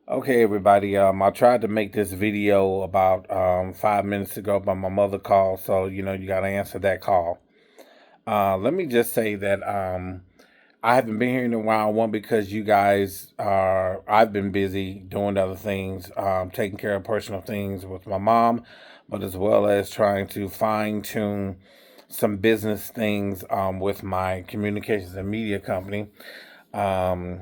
Okay, everybody. I tried to make this video about 5 minutes ago, but my mother called, so you got to answer that call. Let me just say that I haven't been here in a while. One, because you guys are. I've been busy doing other things, taking care of personal things with my mom, but as well as trying to fine tune some business things with my communications and media company. Um,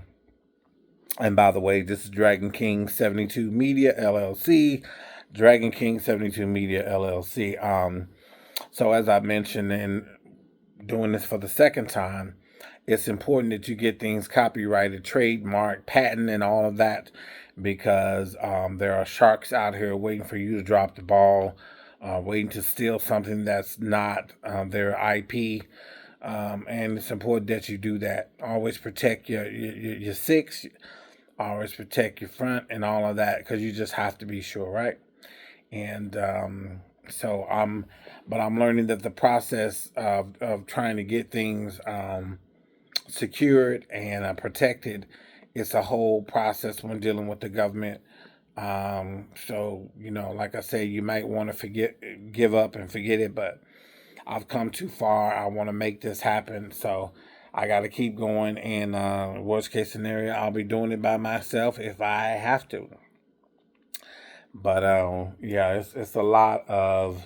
and by the way, this is Dragon King 72 Media LLC. Dragon King 72 Media LLC. So as I mentioned, and doing this for the second time, it's important that you get things copyrighted, trademarked, patent, and all of that, because there are sharks out here waiting for you to drop the ball, waiting to steal something that's not their IP. And it's important that you do that. Always protect your six. Always protect your front and all of that, because you just have to be sure, right? And so but I'm learning that the process of trying to get things secured and protected, it's a whole process when dealing with the government. So like I say, you might want to give up and forget it, but I've come too far. I want to make this happen. So I got to keep going. And worst case scenario, I'll be doing it by myself if I have to. But yeah, it's a lot of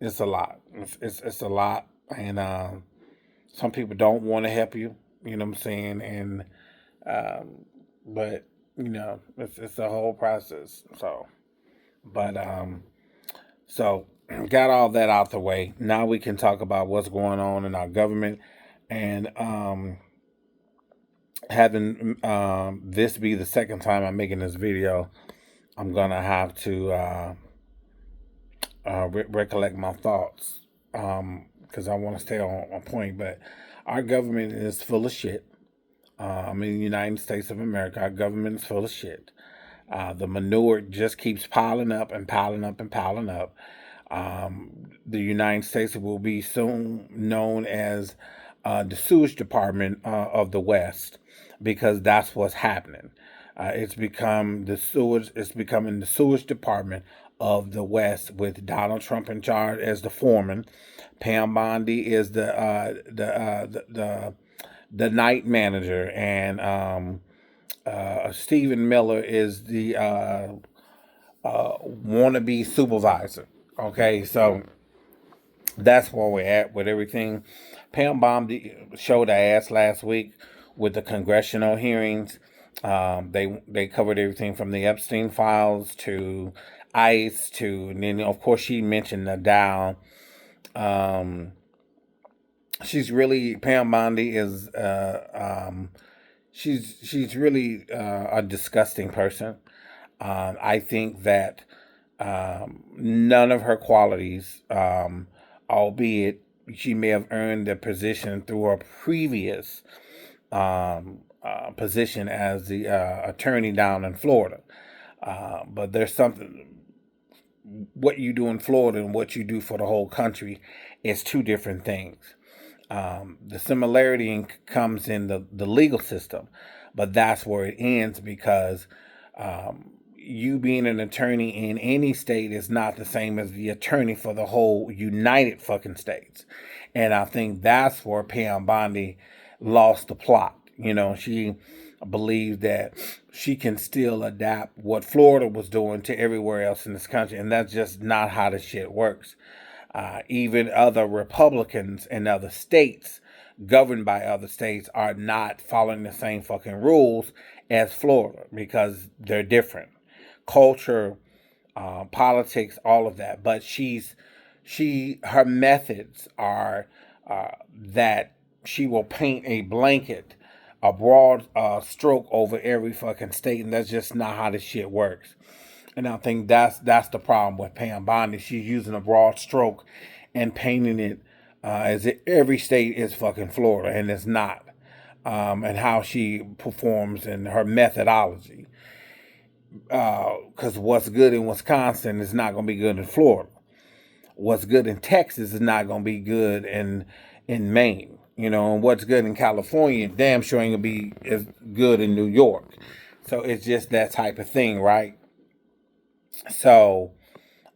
it's a lot. It's a lot, and some people don't want to help you. You know what I'm saying? And but it's a whole process. So, but so got all that out the way. Now we can talk about what's going on in our government, and having this be the second time I'm making this video, I'm gonna have to recollect my thoughts, because I want to stay on point. But our government is full of shit. I'm in the United States of America. Our government is full of shit. The manure just keeps piling up and piling up and piling up. The United States will be soon known as the sewage department of the West, because that's what's happening. It's becoming the sewage department of the West, with Donald Trump in charge as the foreman. Pam Bondi is the night manager, and Stephen Miller is the wannabe supervisor. Okay, so that's where we're at with everything. Pam Bondi showed her ass last week with the congressional hearings. They covered everything from the Epstein files to ICE to, and then of course she mentioned the Dow. Um, she's really Pam Bondi is she's really a disgusting person. I think that none of her qualities, albeit she may have earned the position through her previous position as the attorney down in Florida. But there's something, what you do in Florida and what you do for the whole country is two different things. The similarity comes in the legal system, but that's where it ends, because you being an attorney in any state is not the same as the attorney for the whole United fucking States. And I think that's where Pam Bondi lost the plot. She believed that she can still adapt what Florida was doing to everywhere else in this country, and that's just not how the shit works. Even other Republicans in other states, governed by other states, are not following the same fucking rules as Florida, because they're different. Culture, politics, all of that. But her methods are that she will paint a broad stroke over every fucking state, and that's just not how this shit works. And I think that's the problem with Pam Bondi. She's using a broad stroke and painting it as if every state is fucking Florida, and it's not. And how she performs and her methodology. Because what's good in Wisconsin is not going to be good in Florida. What's good in Texas is not going to be good in Maine. And what's good in California damn sure ain't going to be as good in New York. So it's just that type of thing, right? So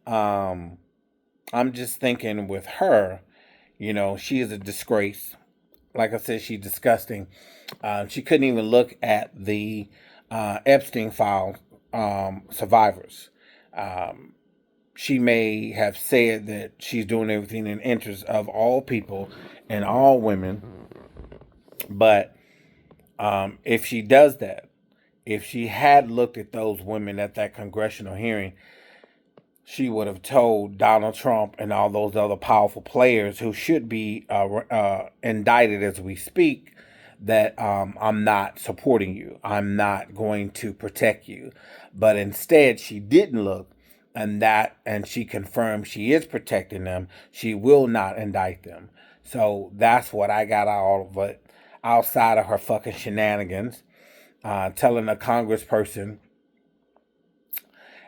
I'm just thinking with her, she is a disgrace. Like I said, she's disgusting. She couldn't even look at the Epstein file survivors. Um, she may have said that she's doing everything in the interest of all people and all women, but if she does that, if she had looked at those women at that congressional hearing, she would have told Donald Trump and all those other powerful players who should be indicted as we speak that I'm not supporting you. I'm not going to protect you. But instead, she didn't look, and she confirmed she is protecting them. She will not indict them. So that's what I got out of it. Outside of her fucking shenanigans, telling a congressperson,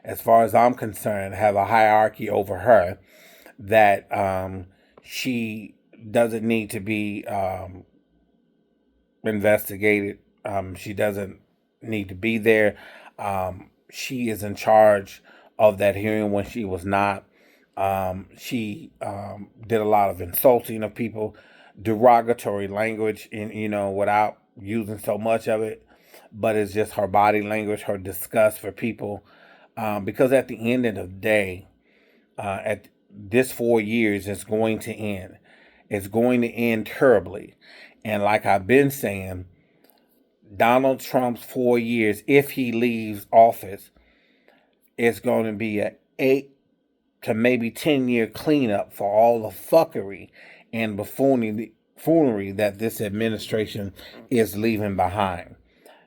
as far as I'm concerned, have a hierarchy over her that she doesn't need to be investigated. She doesn't need to be there. She is in charge of that hearing when she was not. She did a lot of insulting of people, derogatory language, in without using so much of it, but it's just her body language, her disgust for people. Because at the end of the day, at this 4 years is going to end. It's going to end terribly. And like I've been saying, Donald Trump's 4 years, if he leaves office, it's going to be an 8 to maybe 10 year cleanup for all the fuckery and buffoonery that this administration is leaving behind.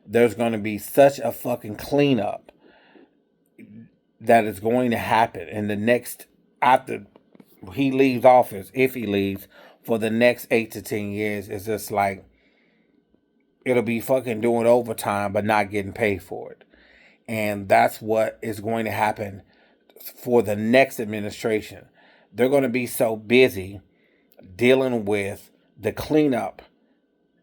There's going to be such a fucking cleanup that is going to happen in the next, after he leaves office, if he leaves, for the next 8 to 10 years. It's just like it'll be fucking doing overtime but not getting paid for it. And that's what is going to happen for the next administration. They're going to be so busy dealing with the cleanup,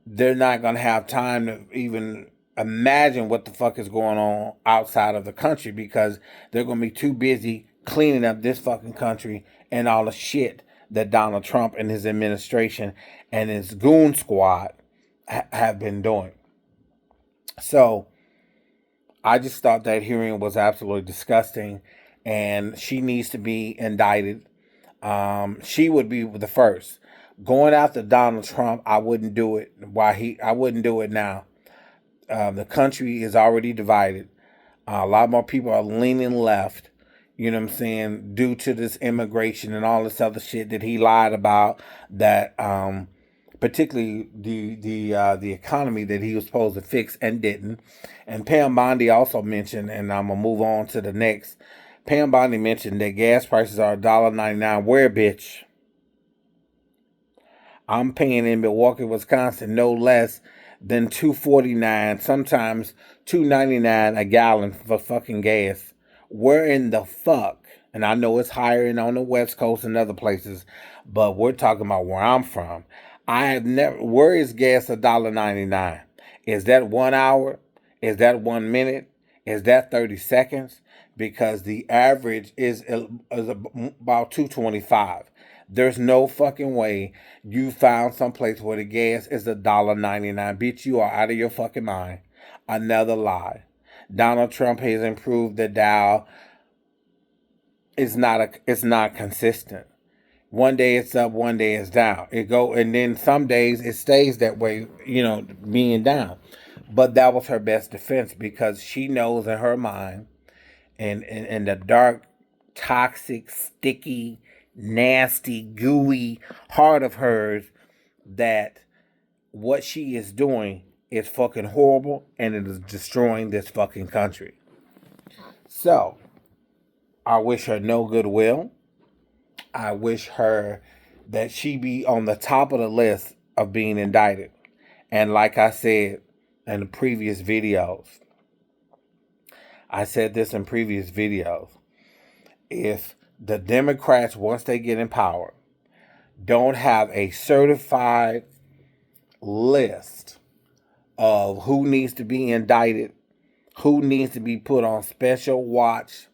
they're not going to have time to even imagine what the fuck is going on outside of the country, because they're going to be too busy cleaning up this fucking country and all the shit that Donald Trump and his administration and his goon squad have been doing. So I just thought that hearing was absolutely disgusting, and she needs to be indicted. She would be the first. Going after Donald Trump, I wouldn't do it. I wouldn't do it now. The country is already divided. A lot more people are leaning left, you know what I'm saying, due to this immigration and all this other shit that he lied about, that particularly the economy that he was supposed to fix and didn't. And Pam Bondi also mentioned, and I'm gonna move on to the next. Pam Bondi mentioned that gas prices are $1.99. Where, bitch? I'm paying in Milwaukee, Wisconsin, no less than $2.49, sometimes $2.99 a gallon for fucking gas. Where in the fuck? And I know it's higher in on the West Coast and other places, but we're talking about where I'm from. I have never. Where is gas $1.99? Is that 1 hour? Is that 1 minute? Is that 30 seconds? Because the average is about 2.25. There's no fucking way you found someplace where the gas is $1.99. Bitch, you are out of your fucking mind. Another lie. Donald Trump has improved the Dow. It's not consistent. One day it's up, one day it's down. And then some days it stays that way, being down. But that was her best defense, because she knows in her mind, and the dark, toxic, sticky, nasty, gooey heart of hers, that what she is doing is fucking horrible, and it is destroying this fucking country. So, I wish her no goodwill. I wish her that she be on the top of the list of being indicted. And like I said in the previous videos, I said this in previous videos, if the Democrats, once they get in power, don't have a certified list of who needs to be indicted, who needs to be put on special watch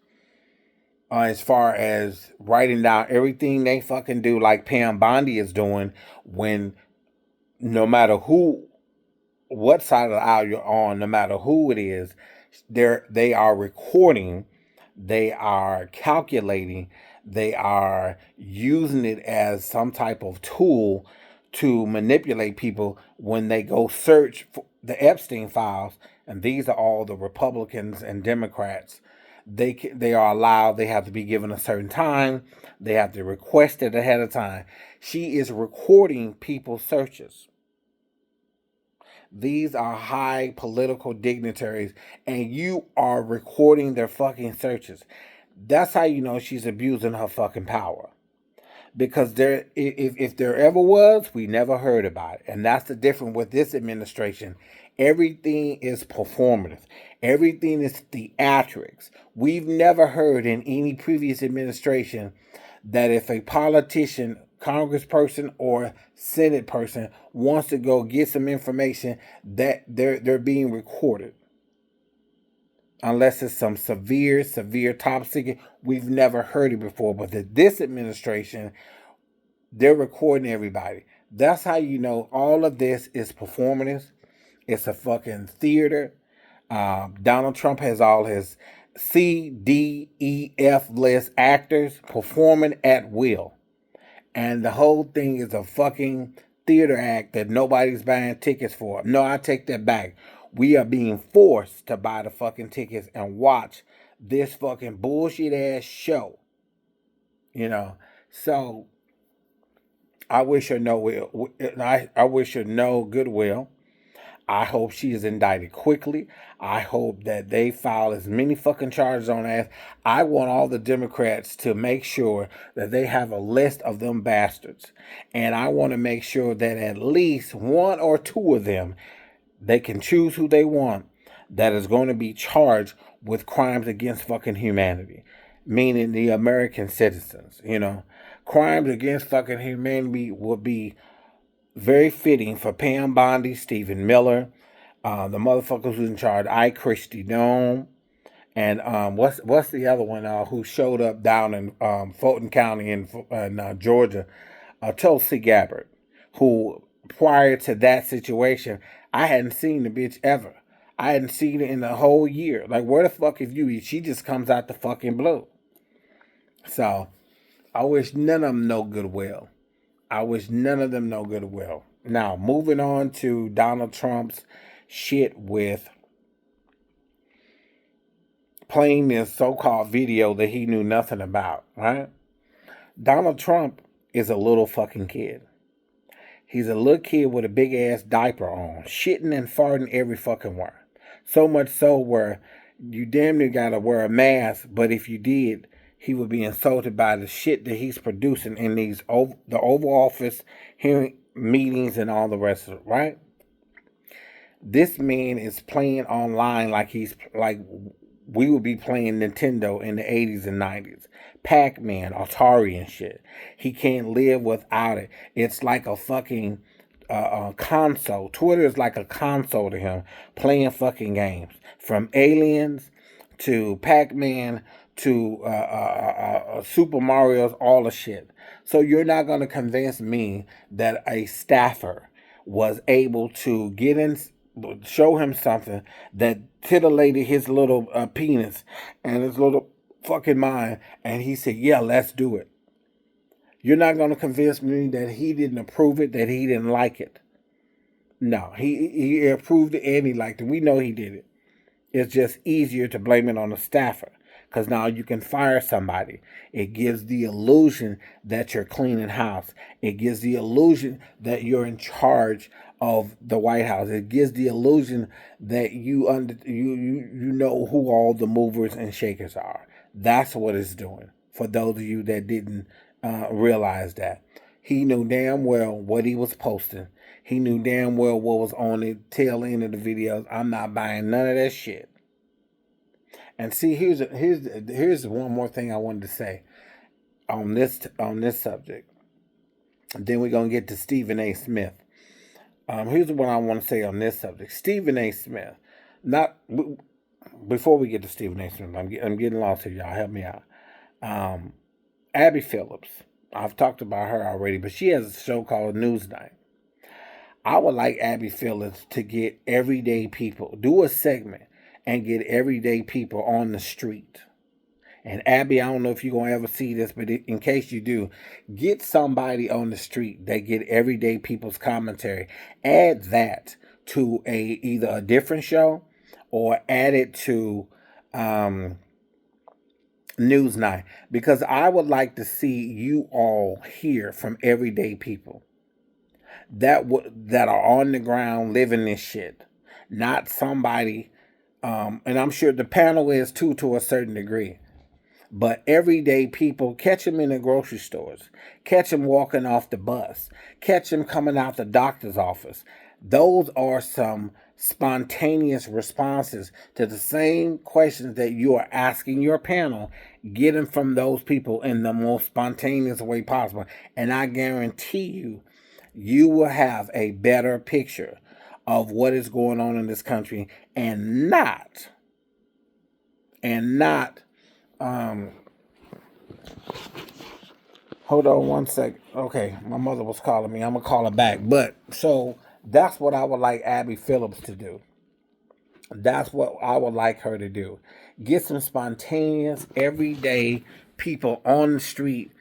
as far as writing down everything they fucking do, like Pam Bondi is doing, when no matter what side of the aisle you're on, no matter who it is, they are recording, they are calculating, they are using it as some type of tool to manipulate people when they go search for the Epstein files. And these are all the Republicans and Democrats. They are allowed. They have to be given a certain time. They have to request it ahead of time. She is recording people's searches. These are high political dignitaries, and you are recording their fucking searches. That's how you know she's abusing her fucking power. Because if there ever was, we never heard about it. And that's the difference with this administration. Everything is performative. Everything is theatrics. We've never heard in any previous administration that if a politician, congressperson, or senate person wants to go get some information, that they're being recorded. Unless it's some severe top secret. We've never heard it before. But this administration, they're recording everybody. That's how you know all of this is performative. It's a fucking theater. Donald Trump has all his C, D, E, F list actors performing at will. And the whole thing is a fucking theater act that nobody's buying tickets for. No, I take that back. We are being forced to buy the fucking tickets and watch this fucking bullshit ass show. You know, so I wish her no will. I wish her no goodwill. I hope she is indicted quickly. I hope that they file as many fucking charges on her ass. I want all the Democrats to make sure that they have a list of them bastards. And I want to make sure that at least one or two of them, they can choose who they want, that is going to be charged with crimes against fucking humanity. Meaning the American citizens, you know. Crimes against fucking humanity would be very fitting for Pam Bondi, Stephen Miller, the motherfuckers who's in charge, Christy Dome, and what's the other one who showed up down in Fulton County in Georgia, Tulsi Gabbard, who prior to that situation, I hadn't seen the bitch ever. I hadn't seen her in the whole year. Like, where the fuck is you? She just comes out the fucking blue. So, I wish none of them no goodwill. I wish none of them no goodwill. Now, moving on to Donald Trump's shit with playing this so-called video that he knew nothing about, right? Donald Trump is a little fucking kid. He's a little kid with a big-ass diaper on, shitting and farting every fucking where. So much so where you damn near gotta wear a mask, but if you did, he would be insulted by the shit that he's producing in the Oval Office hearing meetings and all the rest of it, right? This man is playing online like we would be playing Nintendo in the 80s and 90s. Pac-Man, Atari and shit. He can't live without it. It's like a fucking console. Twitter is like a console to him, playing fucking games. From Aliens to Pac-Man to Super Mario's, all the shit. So you're not going to convince me that a staffer was able to get in, show him something that titillated his little penis and his little fucking mind, and he said, yeah, let's do it. You're not going to convince me that he didn't approve it, that he didn't like it. No, he approved it and he liked it. We know he did it. It's just easier to blame it on the staffer, because now you can fire somebody. It gives the illusion that you're cleaning house. It gives the illusion that you're in charge of the White House. It gives the illusion that you know who all the movers and shakers are. That's what it's doing. For those of you that didn't realize that, he knew damn well what he was posting. He knew damn well what was on the tail end of the videos. I'm not buying none of that shit. And see, here's one more thing I wanted to say on this subject. Then we're gonna get to Stephen A. Smith. Here's what I want to say on this subject. Stephen A. Smith, before we get to Stephen A. Smith, I'm getting lost here, y'all. Help me out. Um, Abby Phillips. I've talked about her already, but she has a show called Newsnight. I would like Abby Phillips to get everyday people, do a segment and get everyday people on the street. And Abby, I don't know if you're going to ever see this, but in case you do, get somebody on the street that get everyday people's commentary. Add that to either a different show or add it to Newsnight, because I would like to see you all hear from everyday people that are on the ground living this shit, not somebody. And I'm sure the panel is too, to a certain degree. But everyday people, catch them in the grocery stores, catch them walking off the bus, catch them coming out the doctor's office. Those are some spontaneous responses to the same questions that you are asking your panel. Get them from those people in the most spontaneous way possible. And I guarantee you, you will have a better picture of what is going on in this country, and not hold on one sec. Okay, my mother was calling me. I'm gonna call her back. But so that's what I would like Abby Phillips to do. That's what I would like her to do. Get some spontaneous, everyday people on the street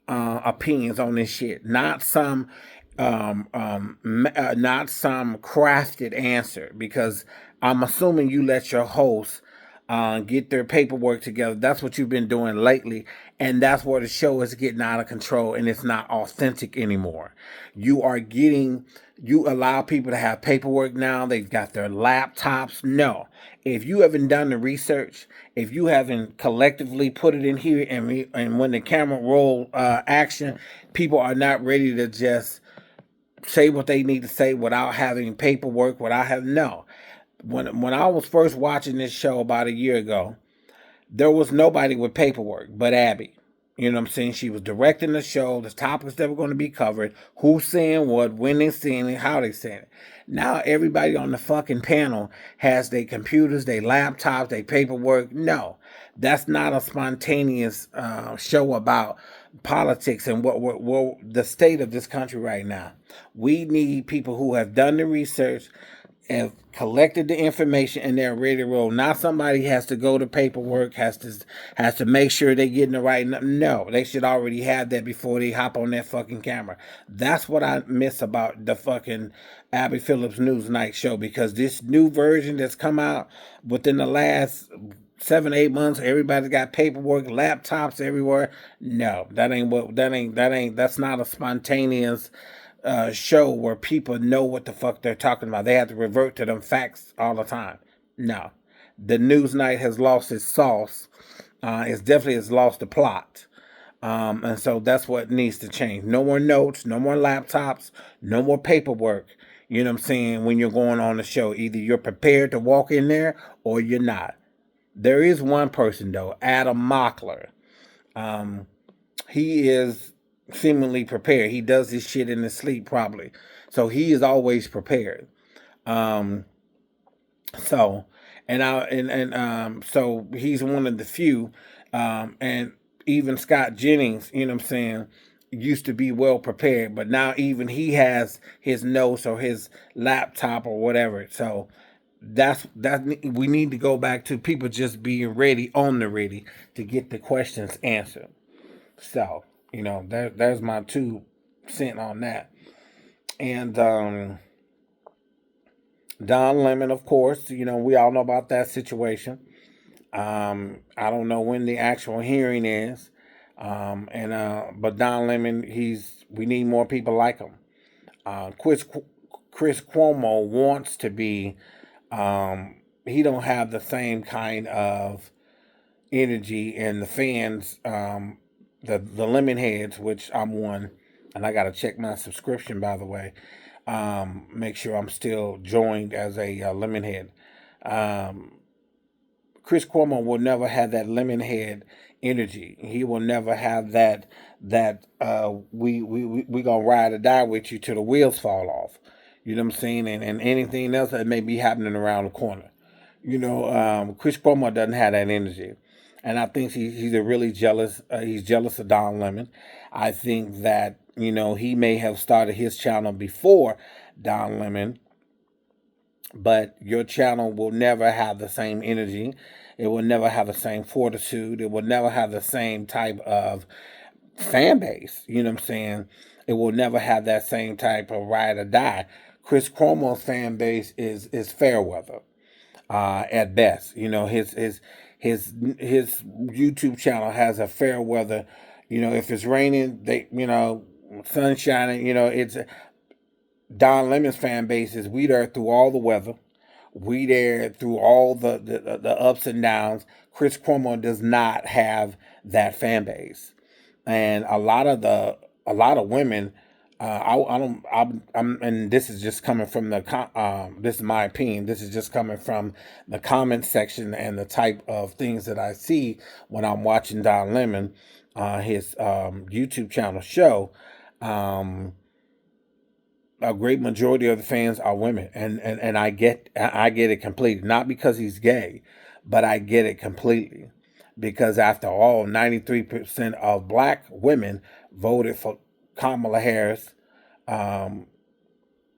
opinions on this shit. Not some crafted answer. Because I'm assuming you let your host get their paperwork together. That's what you've been doing lately, and that's where the show is getting out of control, and it's not authentic anymore. You allow people to have paperwork now. They've got their laptops. No, if you haven't done the research, if you haven't collectively put it in here, and when the camera roll action, people are not ready to just say what they need to say without having paperwork, without having no. When I was first watching this show about a year ago, there was nobody with paperwork but Abby. You know what I'm saying? She was directing the show, the topics that were going to be covered, who's saying what, when they saying it, how they saying it. Now everybody on the fucking panel has their computers, their laptops, their paperwork. No, that's not a spontaneous show about politics and what the state of this country right now. We need people who have done the research, have collected the information, and they're ready to roll. Not somebody has to go to paperwork, has to make sure they getting the right. No, they should already have that before they hop on that fucking camera. That's what I miss about the fucking Abby Phillips Newsnight show, because this new version that's come out within the last 7, 8 months, everybody's got paperwork, laptops everywhere. No, that's not a spontaneous show where people know what the fuck they're talking about. They have to revert to them facts all the time. No, the Newsnight has lost its sauce. It's definitely has lost the plot. And so that's what needs to change. No more notes, no more laptops, no more paperwork. You know what I'm saying? When you're going on the show, either you're prepared to walk in there or you're not. There is one person though, Adam Mockler. He is seemingly prepared. He does his shit in his sleep probably, so he is always prepared. Um, so so he's one of the few. And even Scott Jennings, you know what I'm saying, used to be well prepared, but now even he has his notes or his laptop or whatever. So that we need to go back to people just being ready on the ready to get the questions answered. So, there's my 2 cents on that. And Don Lemon, of course, we all know about that situation. I don't know when the actual hearing is. But Don Lemon, we need more people like him. Chris Cuomo wants to be, he don't have the same kind of energy, and the fans, the lemon heads, which I'm one, and I gotta check my subscription, by the way. Make sure I'm still joined as a lemon head. Chris Cuomo will never have that lemon head energy. He will never have we gonna ride or die with you till the wheels fall off. You know what I'm saying? And anything else that may be happening around the corner. Chris Cuomo doesn't have that energy, and I think he's a really jealous. He's jealous of Don Lemon. I think that he may have started his channel before Don Lemon, but your channel will never have the same energy. It will never have the same fortitude. It will never have the same type of fan base. You know what I'm saying? It will never have that same type of ride or die. Chris Cuomo's fan base is fair weather at best. His YouTube channel has a fair weather. If it's raining, sun shining. It's Don Lemon's fan base is we there through all the weather. We there through all the ups and downs. Chris Cuomo does not have that fan base, and a lot of women. I don't. And this is just coming from this is my opinion. This is just coming from the comment section and the type of things that I see when I'm watching Don Lemon, his YouTube channel show. Um, a great majority of the fans are women, and I get it completely. Not because he's gay, but I get it completely because after all, 93% of black women voted for Kamala Harris. Um,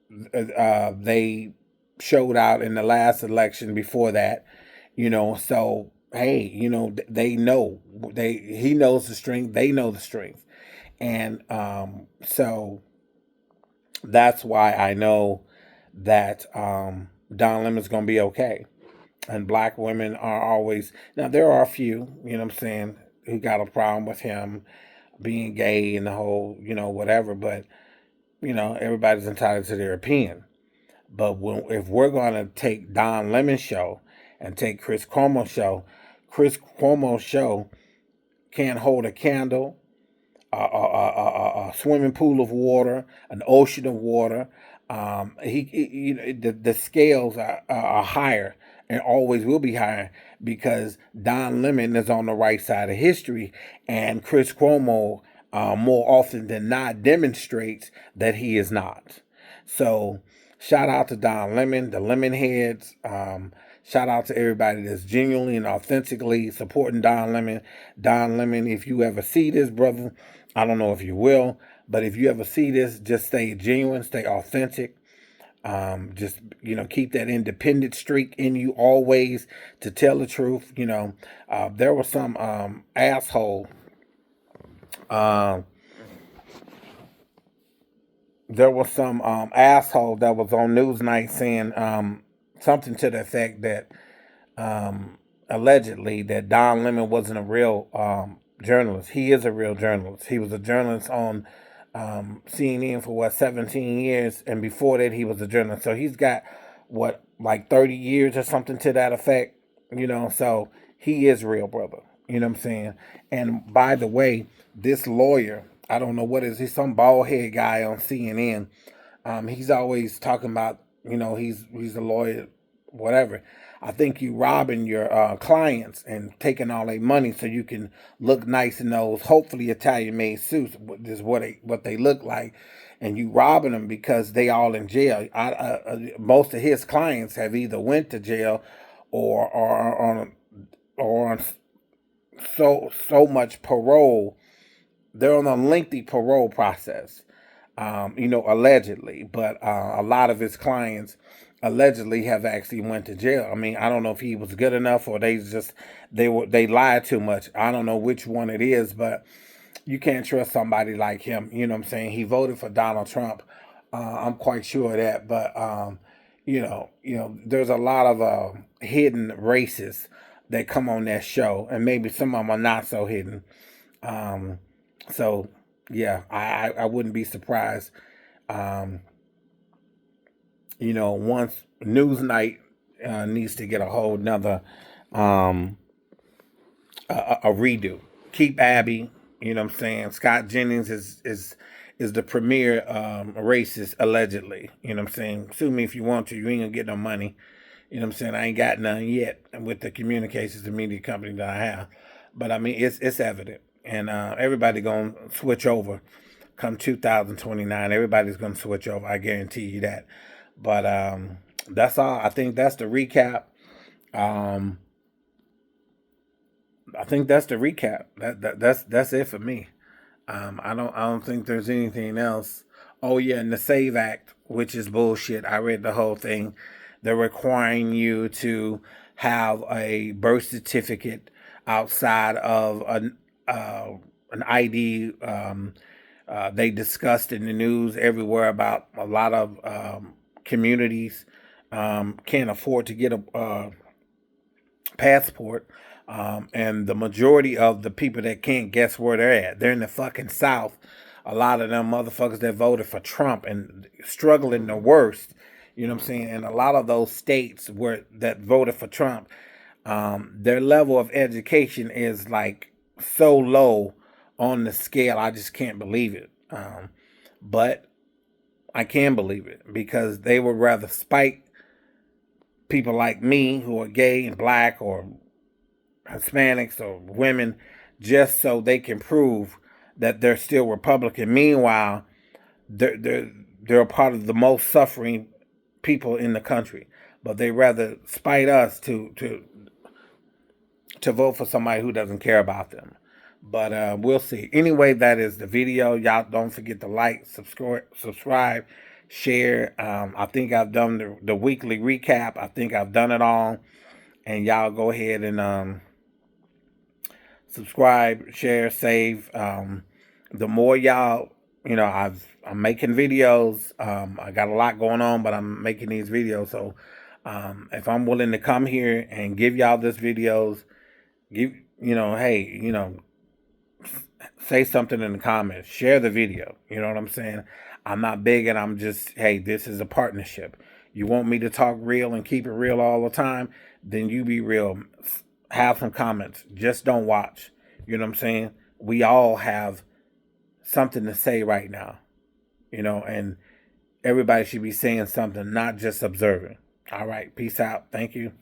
they showed out in the last election before that, So hey, they know he knows the strength. They know the strength, and so that's why I know that Don Lemon's gonna be okay. And black women are always now. There are a few, what I'm saying, who got a problem with him being gay and the whole, whatever. But everybody's entitled to their opinion. But if we're gonna take Don Lemon's show and take Chris Cuomo's show can't hold a candle a swimming pool of water, an ocean of water. The scales are higher and always will be higher because Don Lemon is on the right side of history, and Chris Cuomo more often than not demonstrates that he is not. So shout out to Don Lemon, the Lemon Heads. Shout out to everybody that's genuinely and authentically supporting Don Lemon. Don Lemon, if you ever see this, brother, I don't know if you will, but if you ever see this, just stay genuine, stay authentic. Just keep that independent streak in you always to tell the truth. There was some asshole. Um, there was some asshole that was on Newsnight saying something to the effect that allegedly that Don Lemon wasn't a real journalist. He is a real journalist. He was a journalist on CNN for 17 years, and before that he was a journalist. So he's got like 30 years or something to that effect. So he is real, brother. You know what I'm saying? And by the way, this lawyer, I don't know what is he, some bald head guy on CNN. He's always talking about, he's a lawyer, whatever. I think you robbing your clients and taking all their money so you can look nice in those hopefully Italian made suits. Is what they look like, and you robbing them because they all in jail. Most of his clients have either went to jail or on so much parole. They're on a lengthy parole process, allegedly. But a lot of his clients allegedly have actually went to jail. I mean, I don't know if he was good enough or they lied too much. I don't know which one it is, but you can't trust somebody like him. You know what I'm saying? He voted for Donald Trump. I'm quite sure of that. But there's a lot of hidden racists that come on that show, and maybe some of them are not so hidden. Um, so yeah, I wouldn't be surprised. Um, once Newsnight needs to get a whole nother um, a redo. Keep Abby. You know what I'm saying? Scott Jennings is the premier racist allegedly. You know what I'm saying? Sue me if you want to. You ain't gonna get no money. You know what I'm saying? I ain't got none yet with the communications and media company that I have. But I mean, it's evident, and everybody gonna switch over come 2029. Everybody's gonna switch over. I guarantee you that. But that's all. I think that's the recap. Um, I think that's the recap. That's it for me. I don't think there's anything else. Oh yeah, and the Save Act, which is bullshit. I read the whole thing. They're requiring you to have a birth certificate outside of an ID. They discussed in the news everywhere about a lot of communities can't afford to get a passport. And the majority of the people that can't guess where they're at, they're in the fucking South. A lot of them motherfuckers that voted for Trump and struggling the worst. You know what I'm saying? And a lot of those states where that voted for Trump, their level of education is like so low on the scale. I just can't believe it. But I can believe it because they would rather spite people like me who are gay and black or Hispanics or women just so they can prove that they're still Republican. Meanwhile, they're a part of the most suffering people in the country, but they rather spite us to vote for somebody who doesn't care about them. But we'll see. Anyway, that is the video. Y'all don't forget to like, subscribe, share. I think I've done the weekly recap. I think I've done it all. And y'all go ahead and subscribe, share, save. The more y'all, I'm making videos. I got a lot going on, but I'm making these videos. So if I'm willing to come here and give y'all this videos, hey, say something in the comments, share the video. You know what I'm saying? I'm not big, and I'm just, hey, this is a partnership. You want me to talk real and keep it real all the time? Then you be real. Have some comments. Just don't watch. You know what I'm saying? We all have something to say right now, and everybody should be saying something, not just observing. All right. Peace out. Thank you.